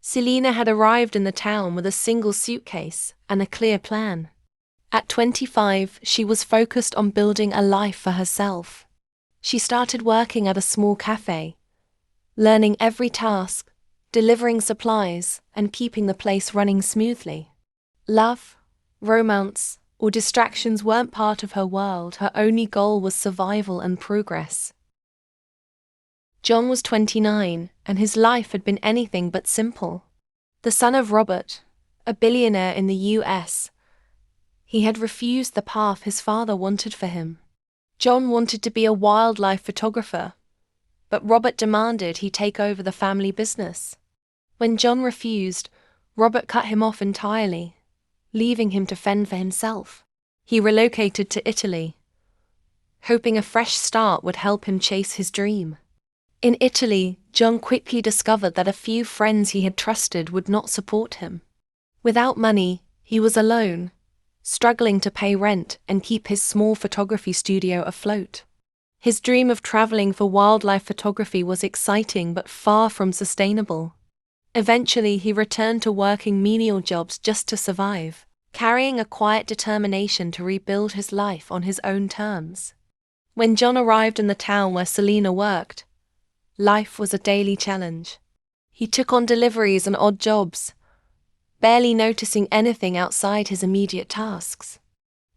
Selena had arrived in the town with a single suitcase and a clear plan. At 25, she was focused on building a life for herself. She started working at a small cafe, learning every task, delivering supplies, and keeping the place running smoothly. Love, romance, or distractions weren't part of her world. Her only goal was survival and progress. John was 29, and his life had been anything but simple. The son of Robert, a billionaire in the US, he had refused the path his father wanted for him. John wanted to be a wildlife photographer, but Robert demanded he take over the family business. When John refused, Robert cut him off entirely, leaving him to fend for himself. He relocated to Italy, hoping a fresh start would help him chase his dream. In Italy, John quickly discovered that a few friends he had trusted would not support him. Without money, he was alone, struggling to pay rent and keep his small photography studio afloat. His dream of traveling for wildlife photography was exciting but far from sustainable. Eventually, he returned to working menial jobs just to survive, carrying a quiet determination to rebuild his life on his own terms. When John arrived in the town where Selena worked, life was a daily challenge. He took on deliveries and odd jobs, barely noticing anything outside his immediate tasks.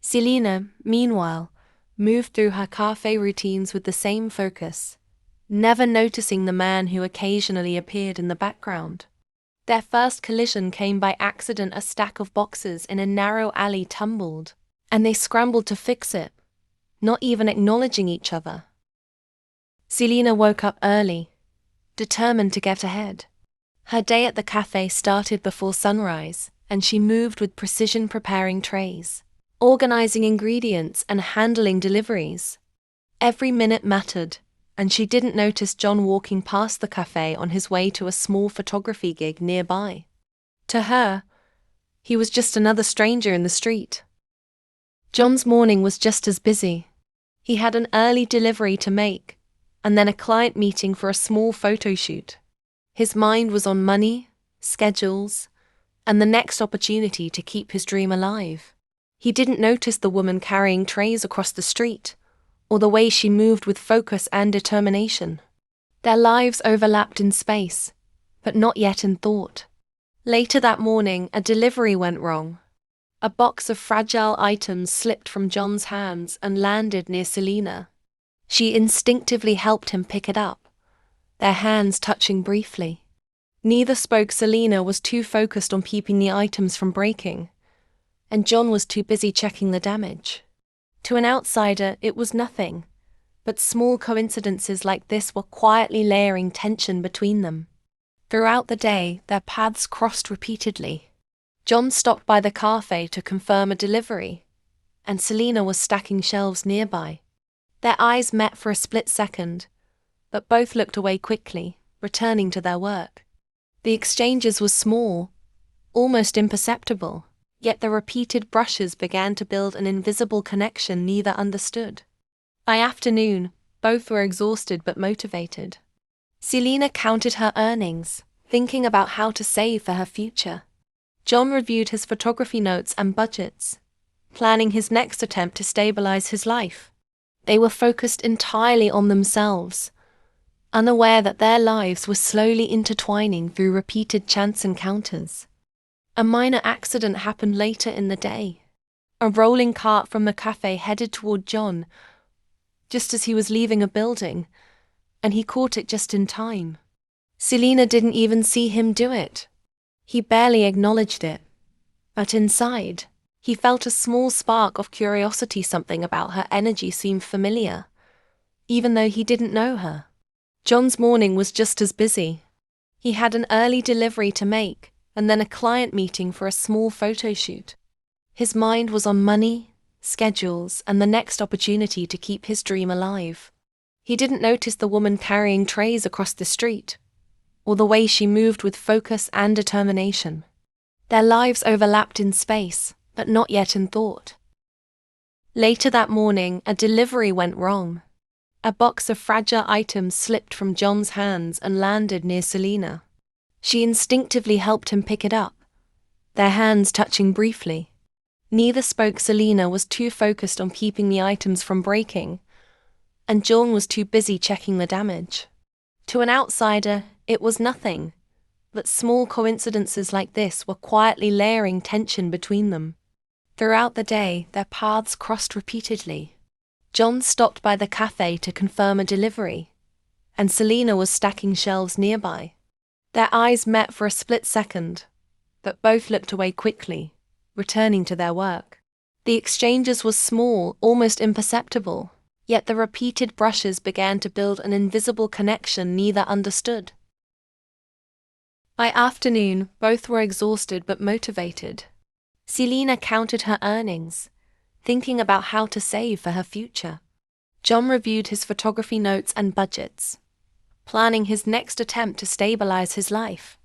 Selena, meanwhile, moved through her cafe routines with the same focus, never noticing the man who occasionally appeared in the background. Their first collision came by accident. A stack of boxes in a narrow alley tumbled, and they scrambled to fix it, not even acknowledging each other. Selena woke up early, determined to get ahead. Her day at the cafe started before sunrise, and she moved with precision, preparing trays, organizing ingredients, and handling deliveries. Every minute mattered, and she didn't notice John walking past the cafe on his way to a small photography gig nearby. To her, he was just another stranger in the street. John's morning was just as busy. He had an early delivery to make, and then a client meeting for a small photo shoot. His mind was on money, schedules, and the next opportunity to keep his dream alive. He didn't notice the woman carrying trays across the street, or the way she moved with focus and determination. Their lives overlapped in space, but not yet in thought. Later that morning, a delivery went wrong. A box of fragile items slipped from John's hands and landed near Selena. She instinctively helped him pick it up, their hands touching briefly. Neither spoke. Selena was too focused on keeping the items from breaking, and John was too busy checking the damage. To an outsider, it was nothing, but small coincidences like this were quietly layering tension between them. Throughout the day, their paths crossed repeatedly. John stopped by the cafe to confirm a delivery, and Selena was stacking shelves nearby. Their eyes met for a split second, but both looked away quickly, returning to their work. The exchanges were small, almost imperceptible, yet the repeated brushes began to build an invisible connection neither understood. By afternoon, both were exhausted but motivated. Selena counted her earnings, thinking about how to save for her future. John reviewed his photography notes and budgets, planning his next attempt to stabilize his life. They were focused entirely on themselves, unaware that their lives were slowly intertwining through repeated chance encounters. A minor accident happened later in the day. A rolling cart from the cafe headed toward John, just as he was leaving a building, and he caught it just in time. Selena didn't even see him do it. He barely acknowledged it. But inside, he felt a small spark of curiosity. Something about her energy seemed familiar, even though he didn't know her. John's morning was just as busy. He had an early delivery to make, and then a client meeting for a small photo shoot. His mind was on money, schedules, and the next opportunity to keep his dream alive. He didn't notice the woman carrying trays across the street, or the way she moved with focus and determination. Their lives overlapped in space, but not yet in thought. Later that morning, a delivery went wrong. A box of fragile items slipped from John's hands and landed near Selena. She instinctively helped him pick it up, their hands touching briefly. Neither spoke. Selena was too focused on keeping the items from breaking, and John was too busy checking the damage. To an outsider, it was nothing, but small coincidences like this were quietly layering tension between them. Throughout the day, their paths crossed repeatedly. John stopped by the cafe to confirm a delivery, and Selena was stacking shelves nearby. Their eyes met for a split second, but both looked away quickly, returning to their work. The exchanges were small, almost imperceptible, yet the repeated brushes began to build an invisible connection neither understood. By afternoon, both were exhausted but motivated. Selena counted her earnings, thinking about how to save for her future. John reviewed his photography notes and budgets, planning his next attempt to stabilize his life.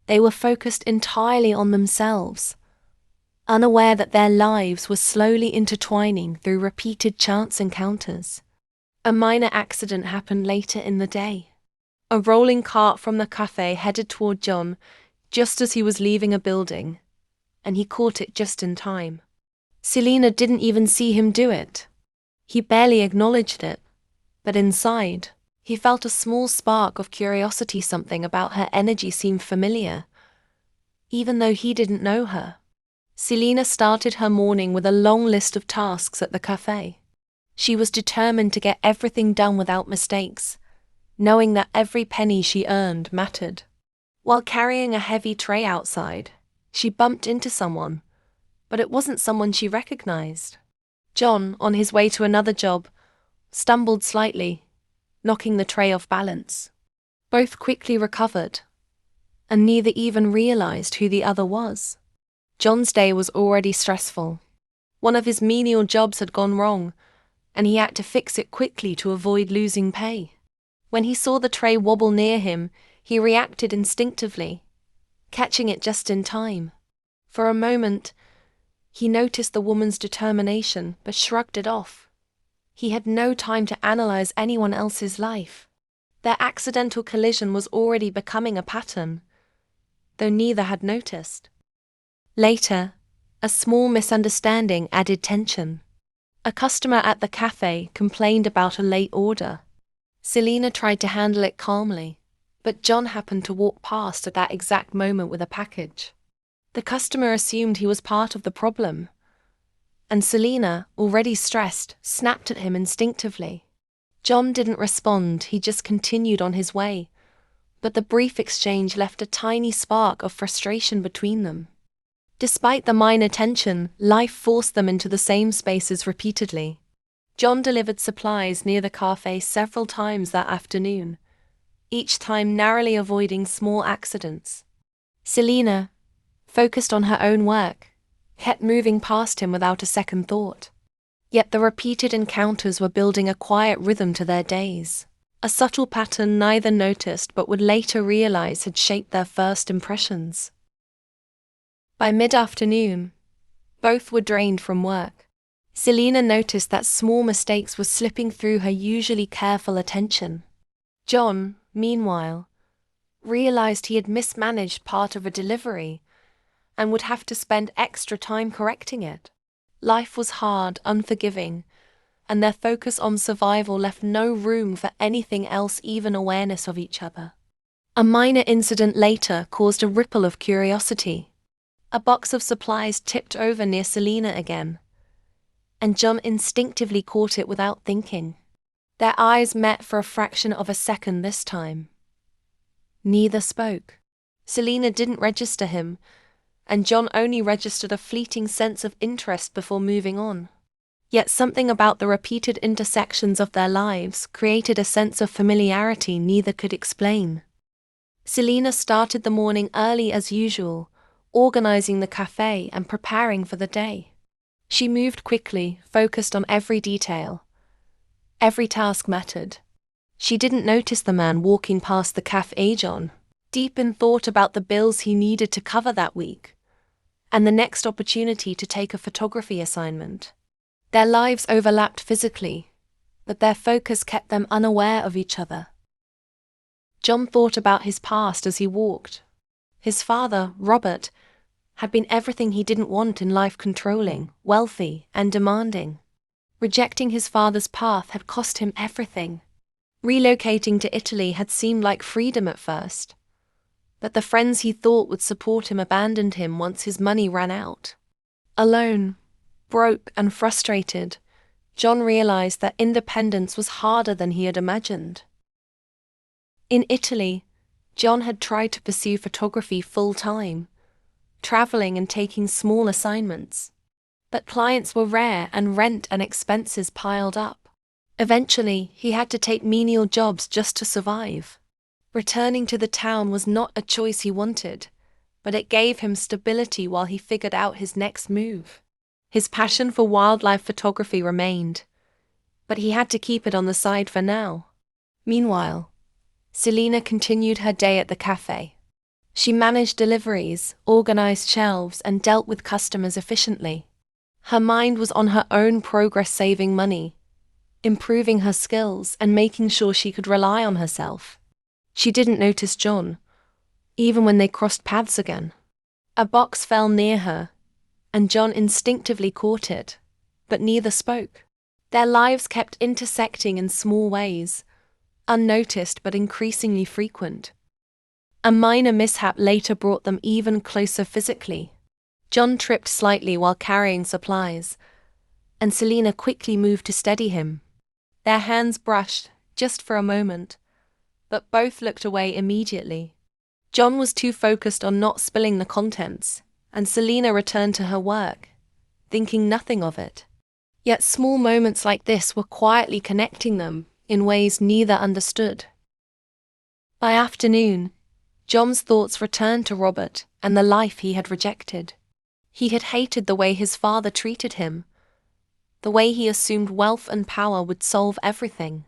They were focused entirely on themselves, unaware that their lives were slowly intertwining through repeated chance encounters. A minor accident happened later in the day. A rolling cart from the cafe headed toward John just as he was leaving a building, and he caught it just in time. Selena didn't even see him do it. He barely acknowledged it, but inside, he felt a small spark of curiosity. Something about her energy seemed familiar, even though he didn't know her. Selena started her morning with a long list of tasks at the cafe. She was determined to get everything done without mistakes, knowing that every penny she earned mattered. While carrying a heavy tray outside, she bumped into someone, but it wasn't someone she recognized. John, on his way to another job, stumbled slightly, knocking the tray off balance. Both quickly recovered, and neither even realized who the other was. John's day was already stressful. One of his menial jobs had gone wrong, and he had to fix it quickly to avoid losing pay. When he saw the tray wobble near him, he reacted instinctively, catching it just in time. For a moment, he noticed the woman's determination but shrugged it off. He had no time to analyze anyone else's life. Their accidental collision was already becoming a pattern, though neither had noticed. Later, a small misunderstanding added tension. A customer at the cafe complained about a late order. Selena tried to handle it calmly, but John happened to walk past at that exact moment with a package. The customer assumed he was part of the problem, and Selena, already stressed, snapped at him instinctively. John didn't respond, he just continued on his way, but the brief exchange left a tiny spark of frustration between them. Despite the minor tension, life forced them into the same spaces repeatedly. John delivered supplies near the cafe several times that afternoon, each time narrowly avoiding small accidents. Selena, focused on her own work, kept moving past him without a second thought. Yet the repeated encounters were building a quiet rhythm to their days, a subtle pattern neither noticed but would later realize had shaped their first impressions. By mid-afternoon, both were drained from work. Selena noticed that small mistakes were slipping through her usually careful attention. John, meanwhile, realized he had mismanaged part of a delivery and would have to spend extra time correcting it. Life was hard, unforgiving, and their focus on survival left no room for anything else, even awareness of each other. A minor incident later caused a ripple of curiosity. A box of supplies tipped over near Selena again, and John instinctively caught it without thinking. Their eyes met for a fraction of a second this time. Neither spoke. Selena didn't register him, and John only registered a fleeting sense of interest before moving on. Yet something about the repeated intersections of their lives created a sense of familiarity neither could explain. Selena started the morning early as usual, organizing the cafe and preparing for the day. She moved quickly, focused on every detail. Every task mattered. She didn't notice the man walking past the cafe. John, deep in thought about the bills he needed to cover that week, and the next opportunity to take a photography assignment. Their lives overlapped physically, but their focus kept them unaware of each other. John thought about his past as he walked, His father, Robert, had been everything he didn't want in life: controlling, wealthy, and demanding. Rejecting his father's path had cost him everything. Relocating to Italy had seemed like freedom at first, but the friends he thought would support him abandoned him once his money ran out. Alone, broke, and frustrated, John realized that independence was harder than he had imagined. In Italy, John had tried to pursue photography full-time, traveling and taking small assignments. But clients were rare and rent and expenses piled up. Eventually, he had to take menial jobs just to survive. Returning to the town was not a choice he wanted, but it gave him stability while he figured out his next move. His passion for wildlife photography remained, but he had to keep it on the side for now. Meanwhile, Selena continued her day at the cafe. She managed deliveries, organized shelves, and dealt with customers efficiently. Her mind was on her own progress, saving money, improving her skills, and making sure she could rely on herself. She didn't notice John, even when they crossed paths again. A box fell near her, and John instinctively caught it, but neither spoke. Their lives kept intersecting in small ways, unnoticed but increasingly frequent. A minor mishap later brought them even closer physically. John tripped slightly while carrying supplies, and Selena quickly moved to steady him. Their hands brushed, just for a moment, but both looked away immediately. John was too focused on not spilling the contents, and Selena returned to her work, thinking nothing of it. Yet small moments like this were quietly connecting them in ways neither understood. By afternoon, John's thoughts returned to Robert and the life he had rejected. He had hated the way his father treated him, the way he assumed wealth and power would solve everything.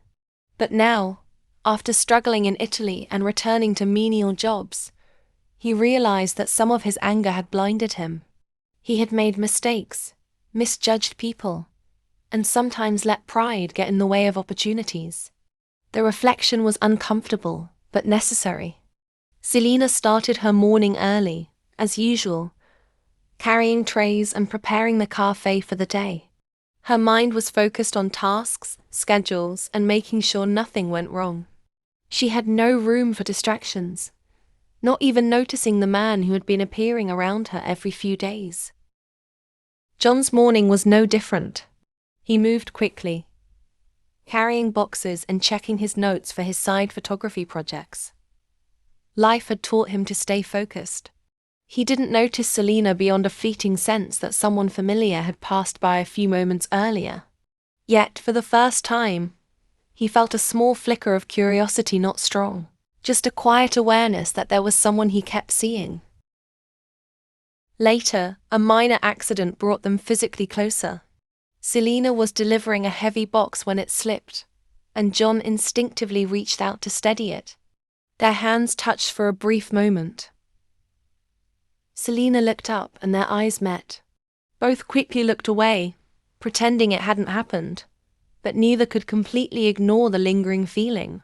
But now, after struggling in Italy and returning to menial jobs, he realized that some of his anger had blinded him. He had made mistakes, misjudged people, and sometimes let pride get in the way of opportunities. The reflection was uncomfortable, but necessary. Selena started her morning early, as usual, carrying trays and preparing the cafe for the day. Her mind was focused on tasks, schedules, and making sure nothing went wrong. She had no room for distractions, not even noticing the man who had been appearing around her every few days. John's morning was no different. He moved quickly, carrying boxes and checking his notes for his side photography projects. Life had taught him to stay focused. He didn't notice Selena beyond a fleeting sense that someone familiar had passed by a few moments earlier. Yet, for the first time, he felt a small flicker of curiosity, not strong, just a quiet awareness that there was someone he kept seeing. Later, a minor accident brought them physically closer. Selena was delivering a heavy box when it slipped, and John instinctively reached out to steady it. Their hands touched for a brief moment. Selena looked up and their eyes met. Both quickly looked away, pretending it hadn't happened, but neither could completely ignore the lingering feeling.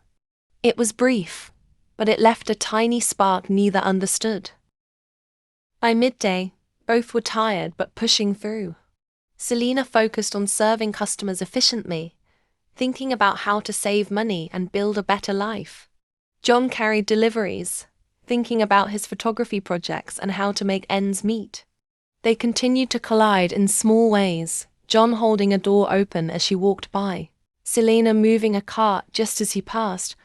It was brief, but it left a tiny spark neither understood. By midday, both were tired but pushing through. Selena focused on serving customers efficiently, thinking about how to save money and build a better life. John carried deliveries, thinking about his photography projects and how to make ends meet. They continued to collide in small ways, John holding a door open as she walked by, Selena moving a cart just as he passed,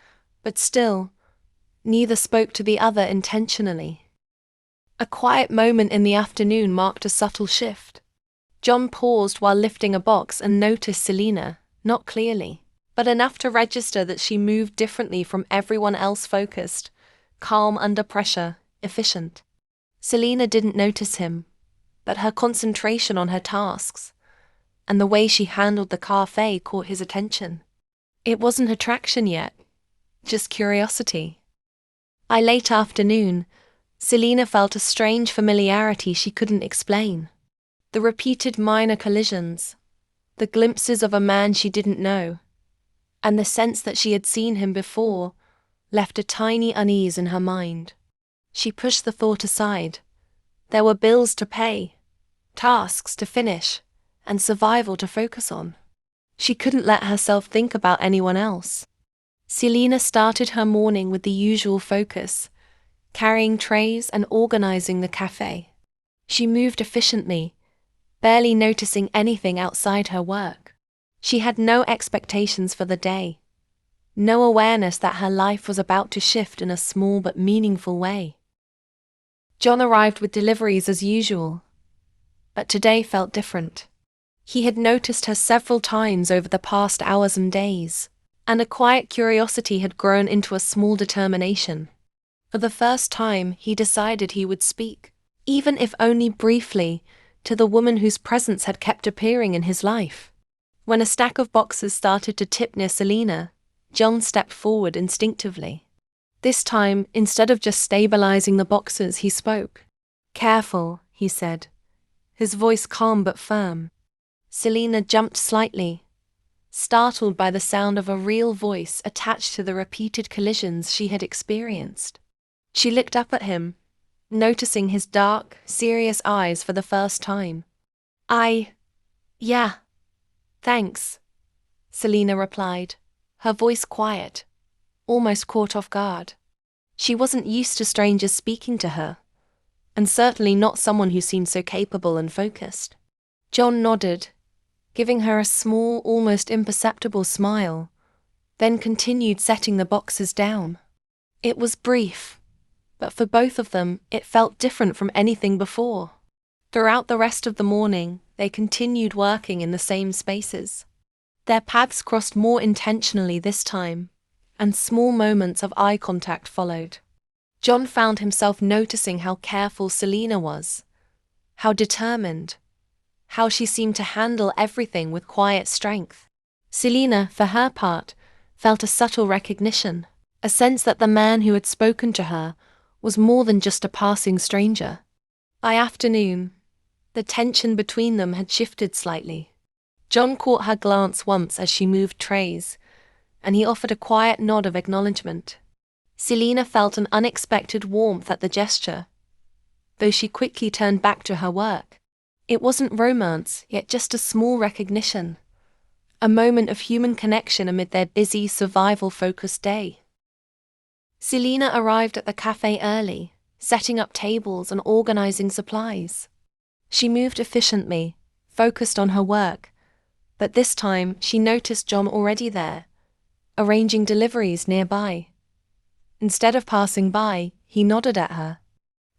but still, neither spoke to the other intentionally. A quiet moment in the afternoon marked a subtle shift. John paused while lifting a box and noticed Selena, not clearly, but enough to register that she moved differently from everyone else, focused, calm under pressure, efficient. Selena didn't notice him, but her concentration on her tasks and the way she handled the cafe caught his attention. It wasn't attraction yet, just curiosity. By late afternoon, Selena felt a strange familiarity she couldn't explain. The repeated minor collisions, the glimpses of a man she didn't know, and the sense that she had seen him before left a tiny unease in her mind. She pushed the thought aside. There were bills to pay, tasks to finish, and survival to focus on. She couldn't let herself think about anyone else. Selena started her morning with the usual focus, carrying trays and organizing the cafe. She moved efficiently, barely noticing anything outside her work. She had no expectations for the day, no awareness that her life was about to shift in a small but meaningful way. John arrived with deliveries as usual, but today felt different. He had noticed her several times over the past hours and days, and a quiet curiosity had grown into a small determination. For the first time, he decided he would speak, even if only briefly, to the woman whose presence had kept appearing in his life. When a stack of boxes started to tip near Selena, John stepped forward instinctively. This time, instead of just stabilizing the boxes, he spoke. "Careful," he said, his voice calm but firm. Selena jumped slightly, startled by the sound of a real voice attached to the repeated collisions she had experienced. She looked up at him, noticing his dark, serious eyes for the first time. Yeah, thanks," Selena replied, her voice quiet, almost caught off guard. She wasn't used to strangers speaking to her, and certainly not someone who seemed so capable and focused. John nodded, giving her a small, almost imperceptible smile, then continued setting the boxes down. It was brief, but for both of them, it felt different from anything before. Throughout the rest of the morning, they continued working in the same spaces. Their paths crossed more intentionally this time, and small moments of eye contact followed. John found himself noticing how careful Selena was, how determined, how she seemed to handle everything with quiet strength. Selena, for her part, felt a subtle recognition, a sense that the man who had spoken to her was more than just a passing stranger. By afternoon, the tension between them had shifted slightly. John caught her glance once as she moved trays, and he offered a quiet nod of acknowledgement. Selena felt an unexpected warmth at the gesture, though she quickly turned back to her work. It wasn't romance, yet just a small recognition, a moment of human connection amid their busy, survival-focused day. Selena arrived at the cafe early, setting up tables and organizing supplies. She moved efficiently, focused on her work, but this time she noticed John already there, arranging deliveries nearby. Instead of passing by, he nodded at her.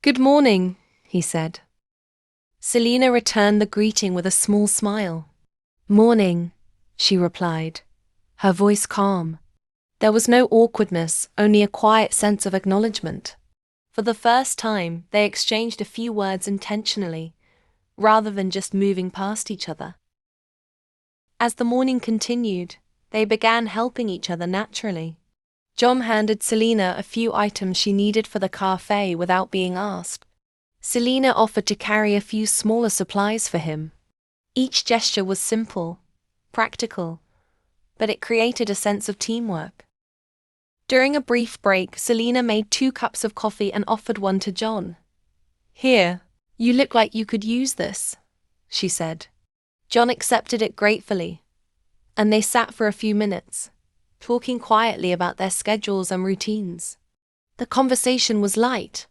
"Good morning," he said. Selena returned the greeting with a small smile. "Morning," she replied, her voice calm. There was no awkwardness, only a quiet sense of acknowledgement. For the first time, they exchanged a few words intentionally, rather than just moving past each other. As the morning continued, they began helping each other naturally. John handed Selena a few items she needed for the cafe without being asked. Selena offered to carry a few smaller supplies for him. Each gesture was simple, practical, but it created a sense of teamwork. During a brief break, Selena made 2 cups of coffee and offered one to John. "Here, you look like you could use this," she said. John accepted it gratefully, and they sat for a few minutes, talking quietly about their schedules and routines. The conversation was light,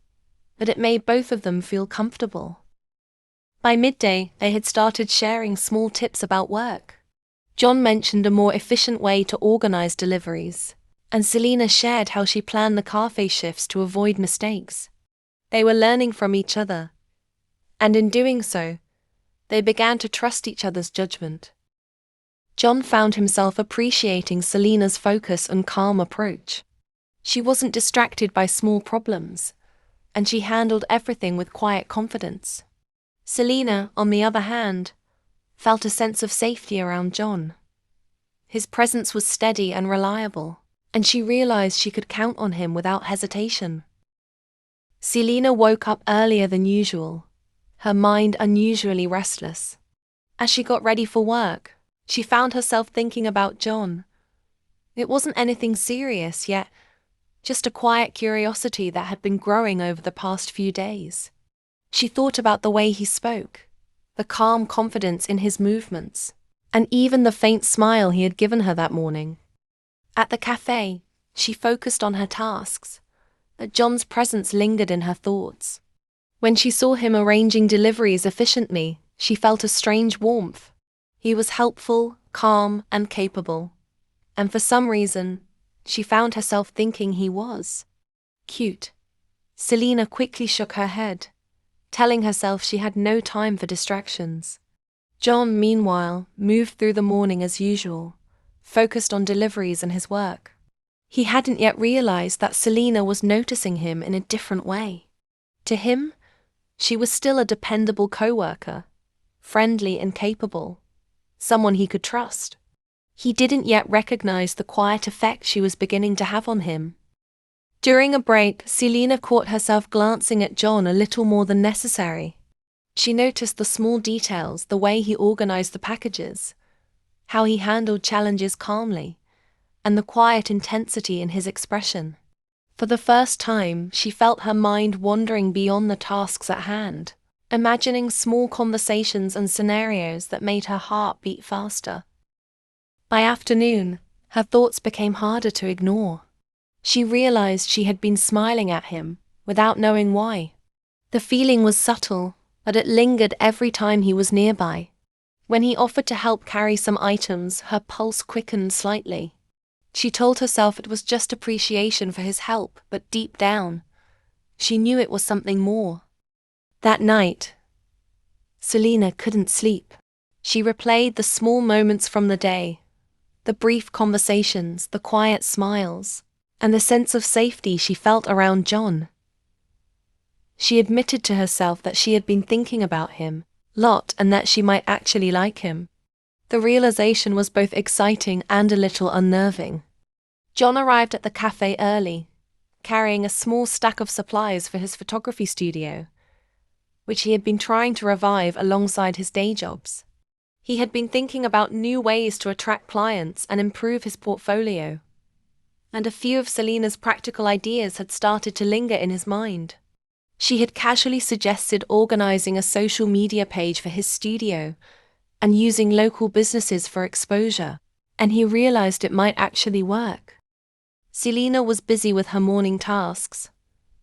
but it made both of them feel comfortable. By midday, they had started sharing small tips about work. John mentioned a more efficient way to organize deliveries, and Selena shared how she planned the cafe shifts to avoid mistakes. They were learning from each other, and in doing so, they began to trust each other's judgment. John found himself appreciating Selena's focus and calm approach. She wasn't distracted by small problems, and she handled everything with quiet confidence. Selena, on the other hand, felt a sense of safety around John. His presence was steady and reliable, and she realized she could count on him without hesitation. Selena woke up earlier than usual, her mind unusually restless. As she got ready for work, she found herself thinking about John. It wasn't anything serious, yet just a quiet curiosity that had been growing over the past few days. She thought about the way he spoke, the calm confidence in his movements, and even the faint smile he had given her that morning. At the cafe, she focused on her tasks, but John's presence lingered in her thoughts. When she saw him arranging deliveries efficiently, she felt a strange warmth. He was helpful, calm, and capable. And for some reason, she found herself thinking he was cute. Selena quickly shook her head, telling herself she had no time for distractions. John, meanwhile, moved through the morning as usual, focused on deliveries and his work. He hadn't yet realized that Selena was noticing him in a different way. To him, she was still a dependable coworker, friendly and capable, someone he could trust. He didn't yet recognize the quiet effect she was beginning to have on him. During a break, Selena caught herself glancing at John a little more than necessary. She noticed the small details, the way he organized the packages, how he handled challenges calmly, and the quiet intensity in his expression. For the first time, she felt her mind wandering beyond the tasks at hand, imagining small conversations and scenarios that made her heart beat faster. By afternoon, her thoughts became harder to ignore. She realized she had been smiling at him, without knowing why. The feeling was subtle, but it lingered every time he was nearby. When he offered to help carry some items, her pulse quickened slightly. She told herself it was just appreciation for his help, but deep down, she knew it was something more. That night, Selena couldn't sleep. She replayed the small moments from the day, the brief conversations, the quiet smiles, and the sense of safety she felt around John. She admitted to herself that she had been thinking about him a lot and that she might actually like him. The realization was both exciting and a little unnerving. John arrived at the cafe early, carrying a small stack of supplies for his photography studio, which he had been trying to revive alongside his day jobs. He had been thinking about new ways to attract clients and improve his portfolio, and a few of Selena's practical ideas had started to linger in his mind. She had casually suggested organizing a social media page for his studio and using local businesses for exposure, and he realized it might actually work. Selena was busy with her morning tasks,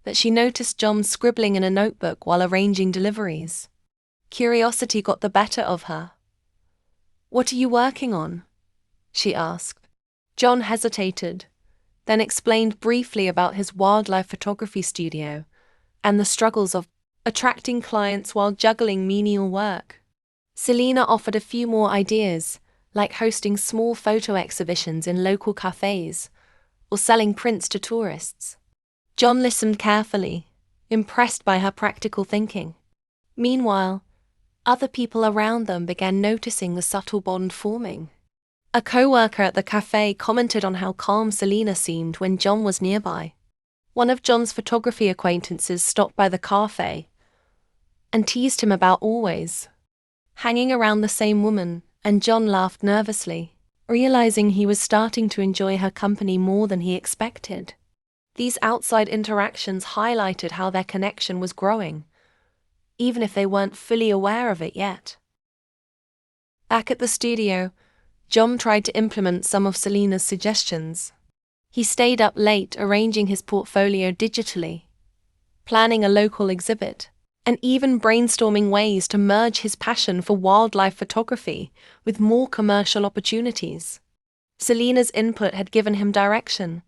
but she noticed John scribbling in a notebook while arranging deliveries. Curiosity got the better of her. "What are you working on?" she asked. John hesitated, then explained briefly about his wildlife photography studio and the struggles of attracting clients while juggling menial work. Selena offered a few more ideas, like hosting small photo exhibitions in local cafes or selling prints to tourists. John listened carefully, impressed by her practical thinking. Meanwhile, other people around them began noticing the subtle bond forming. A co-worker at the cafe commented on how calm Selena seemed when John was nearby. One of John's photography acquaintances stopped by the cafe and teased him about always hanging around the same woman, and John laughed nervously, realizing he was starting to enjoy her company more than he expected. These outside interactions highlighted how their connection was growing, even if they weren't fully aware of it yet. Back at the studio, John tried to implement some of Selena's suggestions. He stayed up late arranging his portfolio digitally, planning a local exhibit, and even brainstorming ways to merge his passion for wildlife photography with more commercial opportunities. Selena's input had given him direction,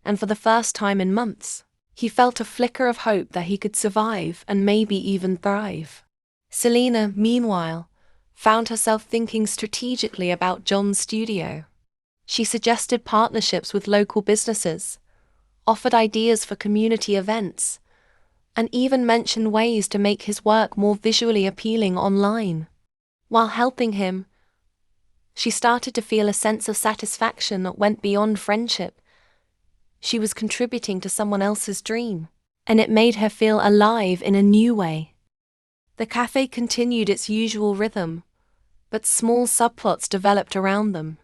and for the first time in months, he felt a flicker of hope that he could survive and maybe even thrive. Selena, meanwhile, found herself thinking strategically about John's studio. She suggested partnerships with local businesses, offered ideas for community events, and even mentioned ways to make his work more visually appealing online. While helping him, she started to feel a sense of satisfaction that went beyond friendship. She was contributing to someone else's dream, and it made her feel alive in a new way. The cafe continued its usual rhythm, but small subplots developed around them.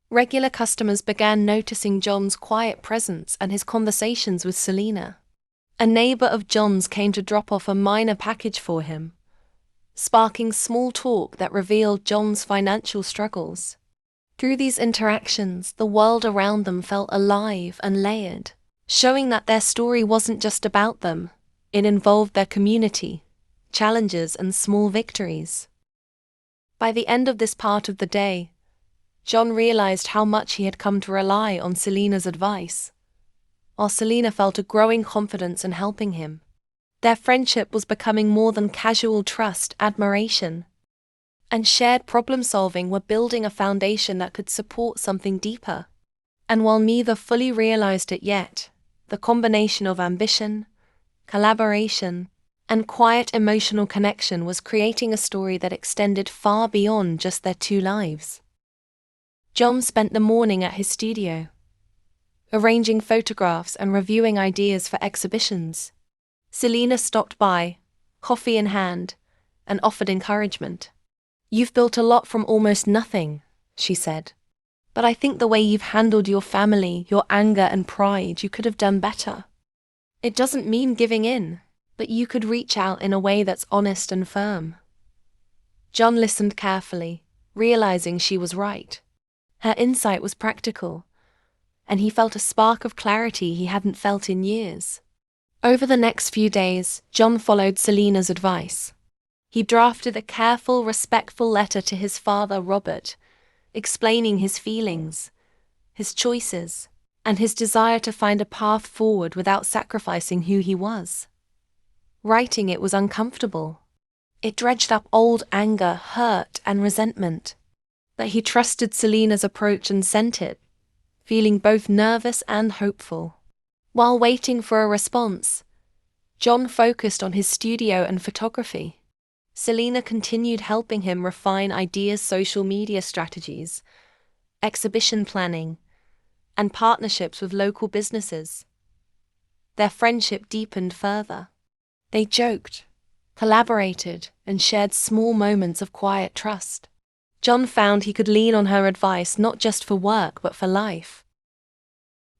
Regular customers began noticing John's quiet presence and his conversations with Selena. A neighbor of John's came to drop off a minor package for him, sparking small talk that revealed John's financial struggles. Through these interactions, the world around them felt alive and layered, showing that their story wasn't just about them. It involved their community, challenges, and small victories. By the end of this part of the day, John realized how much he had come to rely on Selena's advice, while Selena felt a growing confidence in helping him. Their friendship was becoming more than casual trust, admiration, and shared problem-solving were building a foundation that could support something deeper. And while neither fully realized it yet, the combination of ambition, collaboration, and quiet emotional connection was creating a story that extended far beyond just their two lives. John spent the morning at his studio, arranging photographs and reviewing ideas for exhibitions. Selena stopped by, coffee in hand, and offered encouragement. "You've built a lot from almost nothing," she said. "But I think the way you've handled your family, your anger and pride, you could have done better. It doesn't mean giving in, but you could reach out in a way that's honest and firm." John listened carefully, realizing she was right. Her insight was practical, and he felt a spark of clarity he hadn't felt in years. Over the next few days, John followed Selena's advice. He drafted a careful, respectful letter to his father, Robert, explaining his feelings, his choices, and his desire to find a path forward without sacrificing who he was. Writing it was uncomfortable. It dredged up old anger, hurt, and resentment. But he trusted Selena's approach and sent it, feeling both nervous and hopeful. While waiting for a response, John focused on his studio and photography. Selena continued helping him refine ideas, social media strategies, exhibition planning, and partnerships with local businesses. Their friendship deepened further. They joked, collaborated, and shared small moments of quiet trust. John found he could lean on her advice not just for work but for life.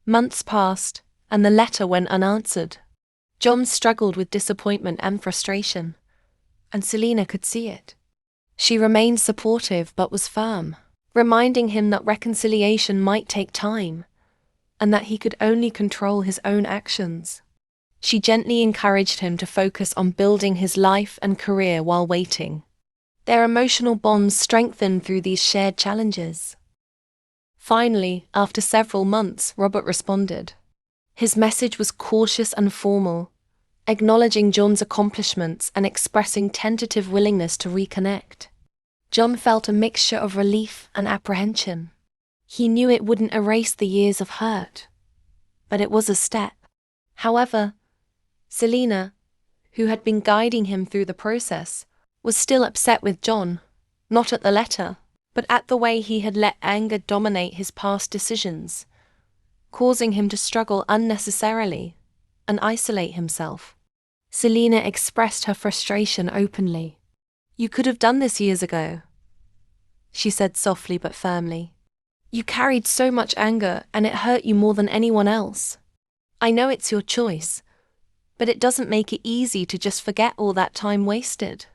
Months passed, and the letter went unanswered. John struggled with disappointment and frustration, and Selena could see it. She remained supportive but was firm, reminding him that reconciliation might take time, and that he could only control his own actions. She gently encouraged him to focus on building his life and career while waiting. Their emotional bonds strengthened through these shared challenges. Finally, after several months, Robert responded. His message was cautious and formal, acknowledging John's accomplishments and expressing tentative willingness to reconnect. John felt a mixture of relief and apprehension. He knew it wouldn't erase the years of hurt, but it was a step. However, Selena, who had been guiding him through the process, was still upset with John, not at the letter, but at the way he had let anger dominate his past decisions, causing him to struggle unnecessarily and isolate himself. Selena expressed her frustration openly. "You could have done this years ago," she said softly but firmly. "You carried so much anger and it hurt you more than anyone else. I know it's your choice, but it doesn't make it easy to just forget all that time wasted."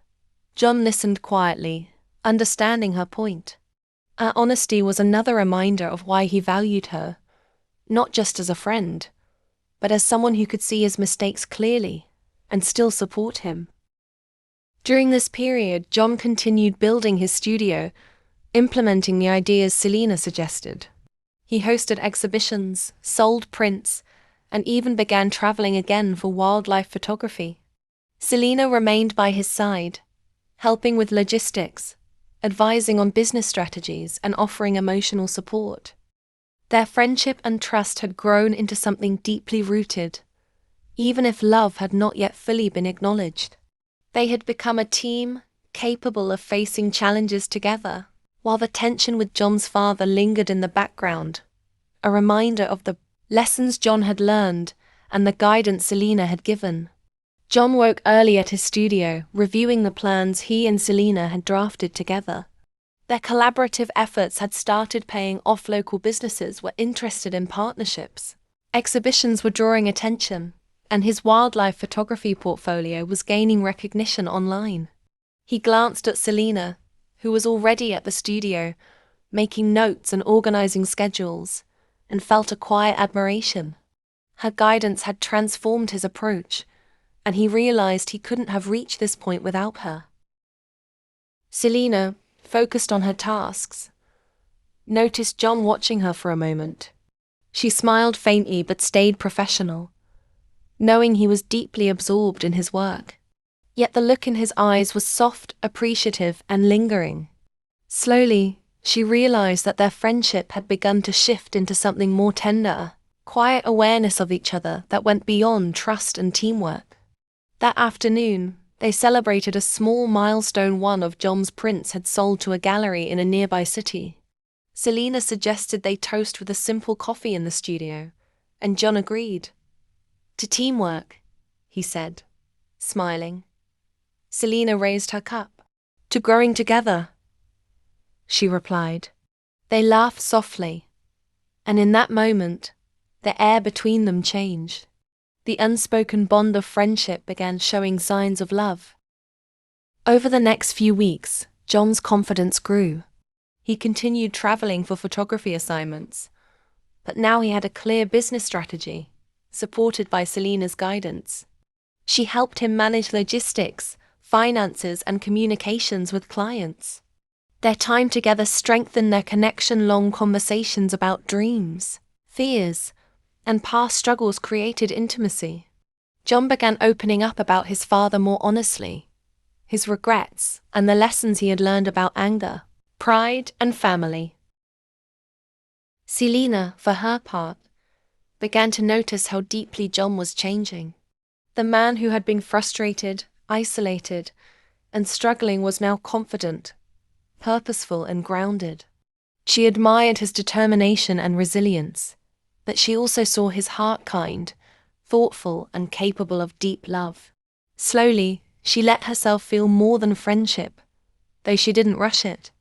John listened quietly, understanding her point. Her honesty was another reminder of why he valued her, not just as a friend, but as someone who could see his mistakes clearly and still support him. During this period, John continued building his studio, implementing the ideas Selena suggested. He hosted exhibitions, sold prints, and even began traveling again for wildlife photography. Selena remained by his side, helping with logistics, advising on business strategies, and offering emotional support. Their friendship and trust had grown into something deeply rooted, even if love had not yet fully been acknowledged. They had become a team capable of facing challenges together, while the tension with John's father lingered in the background, a reminder of the lessons John had learned and the guidance Selena had given. John woke early at his studio, reviewing the plans he and Selena had drafted together. Their collaborative efforts had started paying off. Local businesses were interested in partnerships. Exhibitions were drawing attention, and his wildlife photography portfolio was gaining recognition online. He glanced at Selena, who was already at the studio, making notes and organizing schedules, and felt a quiet admiration. Her guidance had transformed his approach, and he realized he couldn't have reached this point without her. Selena, focused on her tasks, noticed John watching her for a moment. She smiled faintly but stayed professional, knowing he was deeply absorbed in his work. Yet the look in his eyes was soft, appreciative, and lingering. Slowly, she realized that their friendship had begun to shift into something more tender, quiet awareness of each other that went beyond trust and teamwork. That afternoon, they celebrated a small milestone. One of John's prints had sold to a gallery in a nearby city. Selena suggested they toast with a simple coffee in the studio, and John agreed. "To teamwork," he said, smiling. Selena raised her cup. "To growing together," she replied. They laughed softly, and in that moment, the air between them changed. The unspoken bond of friendship began showing signs of love. Over the next few weeks, John's confidence grew. He continued traveling for photography assignments, but now he had a clear business strategy, supported by Selena's guidance. She helped him manage logistics, finances, and communications with clients. Their time together strengthened their connection. Long conversations about dreams, fears, and past struggles created intimacy. John began opening up about his father more honestly, his regrets, and the lessons he had learned about anger, pride, and family. Selena, for her part, began to notice how deeply John was changing. The man who had been frustrated, isolated, and struggling was now confident, purposeful, and grounded. She admired his determination and resilience, but she also saw his heart kind, thoughtful, and capable of deep love. Slowly, she let herself feel more than friendship, though she didn't rush it.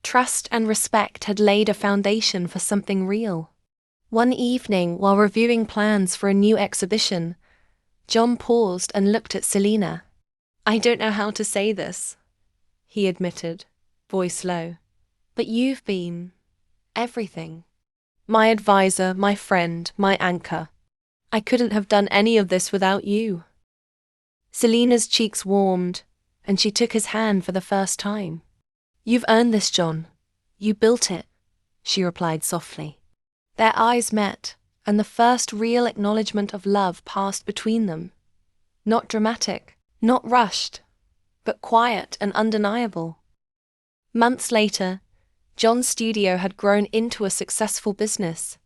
Trust and respect had laid a foundation for something real. One evening, while reviewing plans for a new exhibition, John paused and looked at Selena. "I don't know how to say this," he admitted, voice low, "but you've been everything. My advisor, my friend, my anchor. I couldn't have done any of this without you." Selena's cheeks warmed, and she took his hand for the first time. "You've earned this, John. You built it," she replied softly. Their eyes met, and the first real acknowledgement of love passed between them. Not dramatic, not rushed, but quiet and undeniable. Months later, John's studio had grown into a successful business.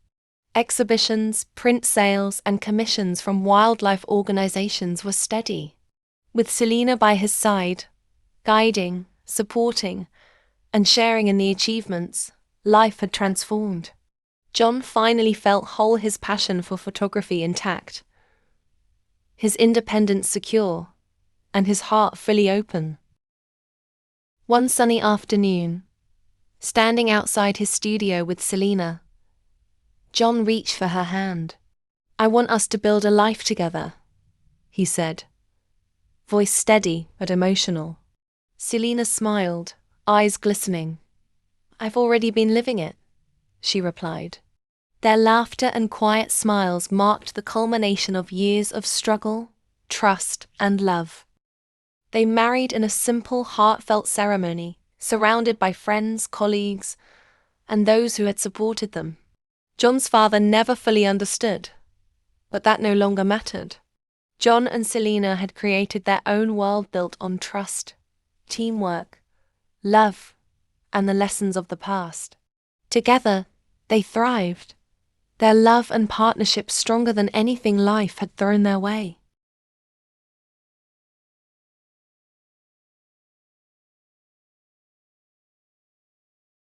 Exhibitions, print sales, and commissions from wildlife organizations were steady. With Selena by his side, guiding, supporting, and sharing in the achievements, life had transformed. John finally felt whole, his passion for photography intact, his independence secure, and his heart fully open. One sunny afternoon, standing outside his studio with Selena, John reached for her hand. "I want us to build a life together," he said, voice steady but emotional. Selena smiled, eyes glistening. "I've already been living it," she replied. Their laughter and quiet smiles marked the culmination of years of struggle, trust, and love. They married in a simple, heartfelt ceremony, surrounded by friends, colleagues, and those who had supported them. John's father never fully understood, but that no longer mattered. John and Selena had created their own world built on trust, teamwork, love, and the lessons of the past. Together, they thrived, their love and partnership stronger than anything life had thrown their way.